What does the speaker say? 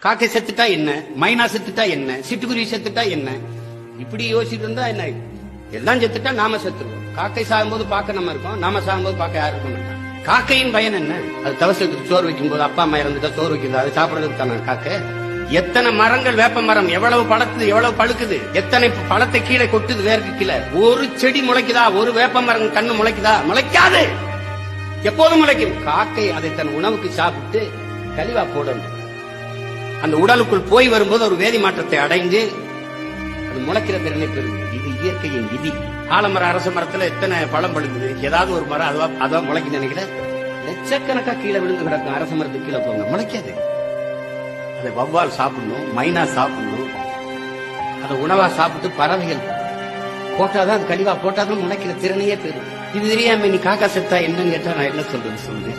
காக்கை செத்துட்டா என்ன, மைனா செத்துட்டா என்ன, சிட்டுக்குருவி செத்துட்டா என்ன, இப்படி யோசிச்சுட்டு இருந்தா என்ன? எல்லாம் செத்துட்டா நாம செத்துருவோம். காக்கை சாகும்போது பார்க்க நம்ம இருக்கோம், நாம சாகும்போது பார்க்க யாரும் இருக்க மாட்டாங்க. காக்கையின் பயன் என்ன? அது தவசத்துக்கு சோறு வைக்கும் போது அப்பா அம்மா இறந்துட்டா சோறு வைக்கிறது, அது சாப்பிடறதுக்கு தானே காக்கை. எத்தனை மரங்கள், வேப்ப மரம் எவ்வளவு பழக்குது, எவ்வளவு பழுக்குது, எத்தனை பழத்தை கீழே கொட்டுது வேர்க்கு கீழே. ஒரு செடி முளைக்குதா? ஒரு வேப்ப மரம் கண்ணு முளைக்குதா? முளைக்காது. எப்போதும் முளைக்கும். காக்கை அதை தன் உணவுக்கு சாப்பிட்டு கழிவா போடணும். அந்த உடலுக்குள் போய் வரும்போது ஒரு வேதி மாற்றத்தை அடைந்து அது முளைக்கிற திறனை பெறுது. இது இயற்கையின் விதி. ஆலமர, அரச மரத்துல எத்தனை பழம் பழுக்குது? ஏதாவது ஒரு மரம் அதான் முளைக்கு நினைக்கிற லட்சக்கணக்கா கீழே விழுந்து கிடக்கும். அரச மரத்துக்கு கீழே போங்க, முளைக்காது. அதை வவ்வால் சாப்பிடணும், மைனா சாப்பிடணும். அதை உணவா சாப்பிட்டு பறவைகள் போட்டாதான், அது கழிவா போட்டாதான் முளைக்கிற திறனையே பெறும். இது தெரியாம நீ காக்கா செத்தா என்னன்னு கேட்டா நான் என்ன சொல்றது? சொல்லுங்க.